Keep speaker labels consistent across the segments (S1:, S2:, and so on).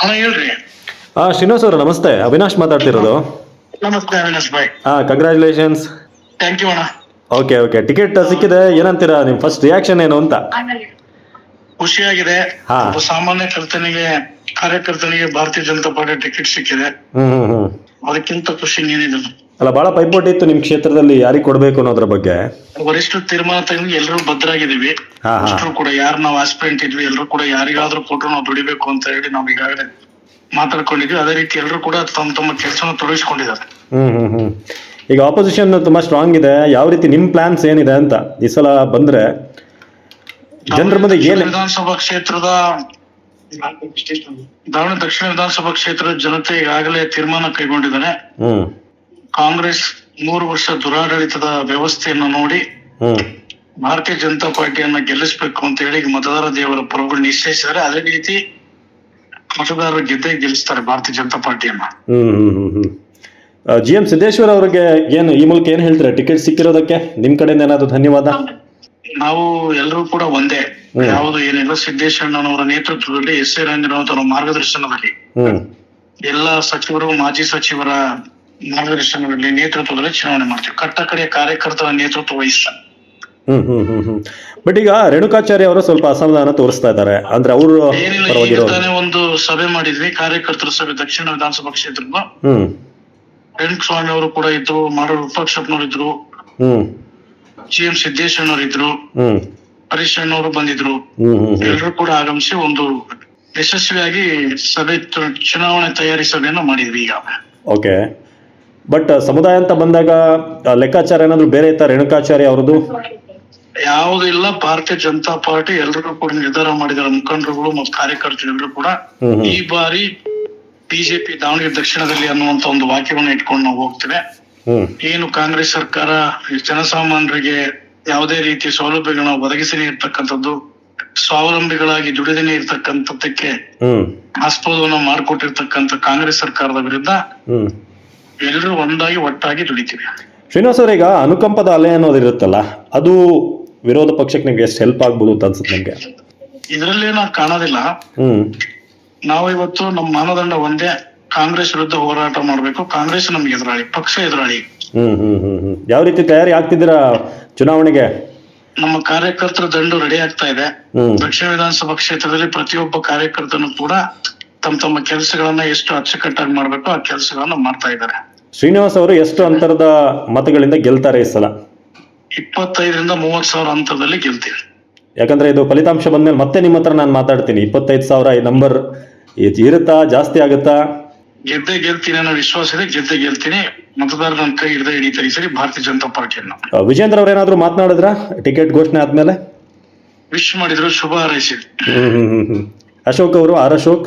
S1: ಅಣ್ಣ ಹೇಳ್ರಿ.
S2: ಶ್ರೀನಿವಾಸ್ ಅವರು ನಮಸ್ತೆ, ಅವಿನಾಶ್ ಮಾತಾಡ್ತಿರೋದು.
S1: ನಮಸ್ತೆ ಅವಿನಾಶ್ ಭಾಯ್.
S2: ಕಂಗ್ರ್ಯಾಚುಲೇಷನ್ಸ್.
S1: ಥ್ಯಾಂಕ್ ಯು ಅಣ್ಣ.
S2: ಓಕೆ, ಟಿಕೆಟ್ ಸಿಕ್ಕಿದೆ, ಏನಂತೀರಾ? ನಿಮ್ ಫಸ್ಟ್ ರಿಯಾಕ್ಷನ್ ಏನು ಅಂತ?
S1: ಖುಷಿಯಾಗಿದೆ.
S2: ಹಾ.
S1: ಒಬ್ಬ ಸಾಮಾನ್ಯ ಕಾರ್ಯಕರ್ತನಿಗೆ ಭಾರತೀಯ ಜನತಾ ಪಾರ್ಟಿ ಟಿಕೆಟ್ ಸಿಕ್ಕಿದೆ.
S2: ಹ್ಮ್.
S1: ಅದಕ್ಕಿಂತ ಖುಷಿ ಏನಿದೆ.
S2: ಅಲ್ಲ, ಬಹಳ ಪೈಪೋಟಿ ಇತ್ತು ನಿಮ್ ಕ್ಷೇತ್ರದಲ್ಲಿ, ಯಾರಿಗೆ ಕೊಡ್ಬೇಕು ಅನ್ನೋದ್ರ ಬಗ್ಗೆ.
S1: ವರಿಷ್ಠರು ತೀರ್ಮಾನ ತೆಗೆದು ಎಲ್ಲರೂ ಭದ್ರಾಗಿದ್ದೀವಿ.
S2: ಹಾ.
S1: ಅಷ್ಟರು ಕೂಡ ಯಾರು ನಾವು ಆಸ್ಪಿರೆಂಟ್ ಇದ್ವಿ ಎಲ್ಲರೂ ಕೂಡ ಯಾರಿಗಾದ್ರೂ ಕೊಟ್ಟರು ನಾವು ದುಡಿಬೇಕು ಅಂತ ಹೇಳಿ ನಾವು ಈಗಾಗಲೇ ಮಾತಾಡ್ಕೊಂಡಿದ್ವಿ. ಅದೇ ರೀತಿ ಎಲ್ಲರೂ ಕೂಡ ತಮ್ಮ ಕೆಲಸನ ತೊಡಗಿಸ್ಕೊಂಡಿದ್ದಾರೆ.
S2: ಹ್ಮ್. ಈಗ ಆಪೋಸಿಷನ್ ತುಂಬಾ ಸ್ಟ್ರಾಂಗ್ ಇದೆ. ಯಾವ ರೀತಿ ನಿಮ್ ಪ್ಲಾನ್ಸ್ ಏನಿದೆ ಅಂತ ಈ ಸಲ ಬಂದ್ರೆ ಜನರ ಮುಂದೆ ಏನು?
S1: ವಿಧಾನಸಭಾ ಕ್ಷೇತ್ರದ ದಾವಣಗೆರೆ ದಕ್ಷಿಣ ವಿಧಾನಸಭಾ ಕ್ಷೇತ್ರದ ಜನತೆ ಈಗಾಗಲೇ ತೀರ್ಮಾನ ಕೈಗೊಂಡಿದ್ದಾರೆ. ಕಾಂಗ್ರೆಸ್ 3 ವರ್ಷ ದುರಾಡಳಿತದ ವ್ಯವಸ್ಥೆಯನ್ನು ನೋಡಿ ಭಾರತೀಯ ಜನತಾ ಪಾರ್ಟಿಯನ್ನ ಗೆಲ್ಲಿಸಬೇಕು ಅಂತ ಹೇಳಿ ಮತದಾರ ದೇವರ ಪರಗಳು ನಿಶ್ಚಯಿಸಿದ್ದಾರೆ. ಅದೇ ರೀತಿ ಮತದಾರರು ಗೆಲ್ಲಿಸ್ತಾರೆ ಭಾರತೀಯ ಜನತಾ ಪಾರ್ಟಿಯನ್ನ.
S2: GM ಸಿದ್ದೇಶ್ವರ ಅವರಿಗೆ ಈ ಮೂಲಕ ಏನ್ ಹೇಳ್ತೀರಾ? ಟಿಕೆಟ್ ಸಿಕ್ಕಿರೋದಕ್ಕೆ ನಿಮ್ ಕಡೆಯಿಂದ ಏನಾದ್ರು ಧನ್ಯವಾದ?
S1: ನಾವು ಎಲ್ಲರೂ ಕೂಡ ಒಂದೇ, ಯಾವುದು ಏನಿಲ್ಲ. ಸಿದ್ದೇಶ್ವರಣ್ಣನವರ ನೇತೃತ್ವದಲ್ಲಿ ಎಸ್.ಎ. ರಂಗನಾಥ್ ಅವರ ಮಾರ್ಗದರ್ಶನದಲ್ಲಿ ಎಲ್ಲ ಸಚಿವರು, ಮಾಜಿ ಸಚಿವರ ಮಾರ್ಗದರ್ಶನದಲ್ಲಿ ನೇತೃತ್ವದಲ್ಲಿ ಚುನಾವಣೆ ಮಾಡ್ತೀವಿ. ಕಟ್ಟಕಡೆಯ ಕಾರ್ಯಕರ್ತರ ನೇತೃತ್ವ ವಹಿಸ.
S2: ಬಟ್ ಈಗ ರೇಣುಕಾಚಾರ್ಯ ಅವರು ಸ್ವಲ್ಪ ಅಸಮಾಧಾನ ತೋರಿಸ್ತಾ ಇದ್ದಾರೆ. ಅಂದ್ರೆ ಅವರು
S1: ಒಂದು ಸಭೆ ಮಾಡಿದ್ವಿ, ಕಾರ್ಯಕರ್ತರ ಸಭೆ ದಕ್ಷಿಣ ವಿಧಾನಸಭಾ ಕ್ಷೇತ್ರದ. ರೇಣುಕಸ್ವಾಮಿ ಅವರು ಕೂಡ ಇದ್ರು, ಮಾಡೋರು ವಿಪಕ್ಷಪ್ಪನವರು ಇದ್ರು, GM ಸಿದ್ದೇಶ್ವರಣ್ಣವ್ರು ಇದ್ರು, ಹರೀಶ್ ಅಣ್ಣವರು ಬಂದಿದ್ರು. ಎಲ್ಲರೂ ಕೂಡ ಆಗಮಿಸಿ ಒಂದು ಯಶಸ್ವಿಯಾಗಿ ಸಭೆ, ಚುನಾವಣೆ ತಯಾರಿ ಸಭೆಯನ್ನ ಮಾಡಿದ್ವಿ ಈಗ.
S2: ಓಕೆ, ಬಟ್ ಸಮುದಾಯ ಅಂತ ಬಂದಾಗ ಲೆಕ್ಕಾಚಾರ ಏನಾದ್ರು ಬೇರೆ ಇತ್ತ? ರೇಣುಕಾಚಾರ್ಯ ಅವರದು
S1: ಯಾವುದೂ ಇಲ್ಲ. ಭಾರತೀಯ ಜನತಾ ಪಾರ್ಟಿ ಎಲ್ಲರೂ ಕೂಡ ನಿರ್ಧಾರ ಮಾಡಿದಾರೆ, ಮುಖಂಡರುಗಳು ಮತ್ತು ಕಾರ್ಯಕರ್ತರು ಕೂಡ ಈ ಬಾರಿ ಬಿಜೆಪಿ ದಾವಣಗೆರೆ ದಕ್ಷಿಣದಲ್ಲಿ ಅನ್ನುವಂತ ಒಂದು ವಾಕ್ಯವನ್ನು ಇಟ್ಕೊಂಡು ನಾವು ಹೋಗ್ತೇವೆ. ಏನು ಕಾಂಗ್ರೆಸ್ ಸರ್ಕಾರ ಜನಸಾಮಾನ್ಯರಿಗೆ ಯಾವುದೇ ರೀತಿಯ ಸೌಲಭ್ಯಗಳನ್ನ ಒದಗಿಸದೇ ಇರ್ತಕ್ಕಂಥದ್ದು, ಸ್ವಾವಲಂಬಿಗಳಾಗಿ ದುಡಿದೇನೆ ಇರ್ತಕ್ಕಂಥದ್ದಕ್ಕೆ ಆಸ್ಪದವನ್ನು ಮಾಡಿಕೊಟ್ಟಿರ್ತಕ್ಕಂಥ ಕಾಂಗ್ರೆಸ್ ಸರ್ಕಾರದ ವಿರುದ್ಧ ಎಲ್ಲರೂ ಒಂದಾಗಿ ಒಟ್ಟಾಗಿ ದುಡಿತೀವಿ.
S2: ಶ್ರೀನಿವಾಸ್ ಅವ್ರ, ಈಗ ಅನುಕಂಪದ ಅಲೆ ಅನ್ನೋದು ಇರುತ್ತಲ್ಲ, ಅದು ವಿರೋಧ ಪಕ್ಷಕ್ಕೆ ನಿಮ್ಗೆ ಎಷ್ಟು ಹೆಲ್ಪ್ ಆಗ್ಬೋದು ಅಂತ ಅನ್ಸುತ್ತೆ ನಿಮ್ಗೆ?
S1: ಇದರಲ್ಲಿ ನಾವು ಕಾಣೋದಿಲ್ಲ. ನಾವು ಇವತ್ತು ನಮ್ಮ ಮಾನದಂಡ ಒಂದೇ, ಕಾಂಗ್ರೆಸ್ ವಿರುದ್ಧ ಹೋರಾಟ ಮಾಡ್ಬೇಕು. ಕಾಂಗ್ರೆಸ್ ನಮ್ಗೆ ಎದುರಾಳಿ, ಪಕ್ಷ ಎದುರಾಳಿ.
S2: ಯಾವ ರೀತಿ ತಯಾರಿ ಆಗ್ತಿದ್ದೀರಾ ಚುನಾವಣೆಗೆ?
S1: ನಮ್ಮ ಕಾರ್ಯಕರ್ತರ ದಂಡು ರೆಡಿ ಆಗ್ತಾ ಇದೆ. ದಕ್ಷಿಣ ವಿಧಾನಸಭಾ ಕ್ಷೇತ್ರದಲ್ಲಿ ಪ್ರತಿಯೊಬ್ಬ ಕಾರ್ಯಕರ್ತನು ಕೂಡ ತಮ್ಮ ಕೆಲಸಗಳನ್ನ ಎಷ್ಟು ಅಚ್ಚುಕಟ್ಟಾಗಿ ಮಾಡ್ಬೇಕು ಆ ಕೆಲಸಗಳನ್ನ ಮಾಡ್ತಾ ಇದ್ದಾರೆ.
S2: ಶ್ರೀನಿವಾಸ್ ಅವರು ಎಷ್ಟು ಅಂತರದ ಮತಗಳಿಂದ ಗೆಲ್ತಾರೆ ಈ ಸಲ?
S1: 25,000 ರಿಂದ 30,000 ಅಂತರದಲ್ಲಿ ಗೆಲ್ತೀವಿ.
S2: ಯಾಕಂದ್ರೆ ಇದು ಫಲಿತಾಂಶ ಬಂದ್ಮೇಲೆ ಮತ್ತೆ ನಿಮ್ಮ ಹತ್ರ ನಾನು ಮಾತಾಡ್ತೀನಿ. 25,000 ಈ ನಂಬರ್ ಇರುತ್ತಾ, ಜಾಸ್ತಿ ಆಗುತ್ತಾ?
S1: ಗೆದ್ದೇ ಗೆಲ್ತೀನಿ ಅನ್ನೋ ವಿಶ್ವಾಸ ಇದೆ. ಗೆಲ್ತೀನಿ. ಮತದಾರರ ನನ್ನ ಕೈ ಹಿಡಿತಾರೆ ಈ ಸರಿ ಭಾರತೀಯ ಜನತಾ ಪಾರ್ಟಿಯನ್ನು.
S2: ವಿಜೇಂದ್ರ ಅವ್ರ ಏನಾದ್ರು ಮಾತನಾಡಿದ್ರ ಟಿಕೆಟ್ ಘೋಷಣೆ ಆದ್ಮೇಲೆ?
S1: ವಿಶ್ ಮಾಡಿದ್ರು, ಶುಭ ಹಾರೈಸಿದ್ರು.
S2: ಅಶೋಕ್ ಅವರು, ಅಶೋಕ್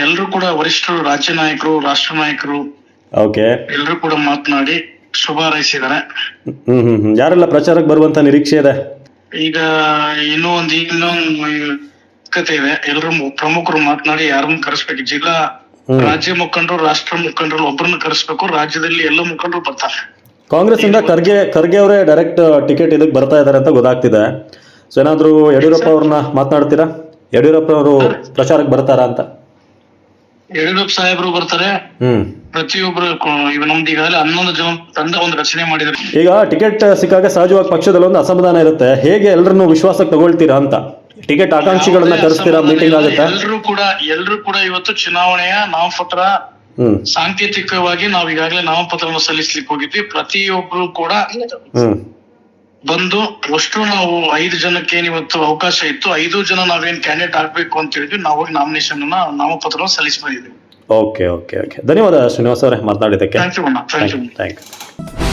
S1: ಎಲ್ಲರೂ ಕೂಡ ವರಿಷ್ಠರು, ರಾಜ್ಯ ನಾಯಕರು, ರಾಷ್ಟ್ರ ನಾಯಕರು ಎಲ್ಲರೂ ಕೂಡ ಮಾತನಾಡಿ ಶುಭ ಹಾರೈಸಿದ್ದಾರೆ.
S2: ಯಾರೆಲ್ಲ ಪ್ರಚಾರಕ್ಕೆ ಬರುವಂತ ನಿರೀಕ್ಷೆ ಇದೆ? ಈಗ
S1: ಇನ್ನೊಂದು ಕತೆ ಇದೆ. ಎಲ್ಲರೂ ಪ್ರಮುಖರು ಮಾತನಾಡಿ ಯಾರನ್ನ ಕರೆಸ್ಬೇಕು, ಜಿಲ್ಲಾ ರಾಜ್ಯ ಮುಖಂಡರು, ರಾಷ್ಟ್ರ ಮುಖಂಡರು ಒಬ್ಬರನ್ನ ಕರೆಸ್ಬೇಕು. ರಾಜ್ಯದಲ್ಲಿ ಎಲ್ಲ ಮುಖಂಡರು ಬರ್ತಾರೆ.
S2: ಕಾಂಗ್ರೆಸ್ ಇಂದ ಖರ್ಗೆ ಅವರೇ ಡೈರೆಕ್ಟ್ ಟಿಕೆಟ್ ಇದಕ್ಕೆ ಬರ್ತಾ ಇದಾರೆ ಅಂತ ಗೊತ್ತಾಗ್ತಿದೆ. ಸೊ ಏನಾದ್ರು ಯಡಿಯೂರಪ್ಪ ಅವ್ರನ್ನ ಮಾತನಾಡ್ತೀರಾ? ಯಡಿಯೂರಪ್ಪ ಅವರು ಪ್ರಚಾರಕ್ಕೆ ಬರ್ತಾರಾ ಅಂತ?
S1: ಯಡಿಯೂರಪ್ಪ ಸಾಹೇಬರು ಬರ್ತಾರೆ. ಪ್ರತಿಯೊಬ್ಬರು ನಮ್ದು ಈಗಾಗಲೇ 11 ಜನ ತಂಡ ಒಂದು ರಚನೆ ಮಾಡಿದ್ರೆ.
S2: ಈಗ ಟಿಕೆಟ್ ಸಿಕ್ಕಾಗ ಸಹಜವಾಗಿ ಪಕ್ಷದಲ್ಲಿ ಒಂದು ಅಸಮಾಧಾನ ಇರುತ್ತೆ. ಹೇಗೆ ಎಲ್ಲರನ್ನು ವಿಶ್ವಾಸಕ್ಕೆ ತಗೊಳ್ತೀರಾ ಅಂತ? ಟಿಕೆಟ್ ಆಕಾಂಕ್ಷಿಗಳನ್ನ ಕರೆಸ್ತೀರಾ? ಮೀಟಿಂಗ್ ಆಗುತ್ತೆ?
S1: ಎಲ್ಲರೂ ಕೂಡ ಇವತ್ತು ಚುನಾವಣೆಯ ನಾಮಪತ್ರ ಸಾಂಕೇತಿಕವಾಗಿ ನಾವು ಈಗಾಗಲೇ ನಾಮಪತ್ರವನ್ನು ಸಲ್ಲಿಸ್ಲಿಕ್ಕೆ ಹೋಗಿದ್ವಿ. ಪ್ರತಿಯೊಬ್ರು ಕೂಡ ಬಂದು ಅಷ್ಟು ನಾವು 5 ಜನಕ್ಕೆ ಇವತ್ತು ಅವಕಾಶ ಇತ್ತು. 5 ಜನ ನಾವೇನ್ ಕ್ಯಾಂಡಿಡೇಟ್ ಆಗ್ಬೇಕು ಅಂತ ಹೇಳಿದ್ವಿ. ನಾವು ನಾಮಿನೇಷನ್ ನಾಮಪತ್ರವನ್ನು ಸಲ್ಲಿಸಿ ಬಂದಿದ್ವಿ.
S2: ಓಕೆ. ಧನ್ಯವಾದ ಶ್ರೀನಿವಾಸ್ ಅವರೇ ಮಾತನಾಡಿದ್ದಕ್ಕೆ.
S1: Thank you.
S2: Thank you.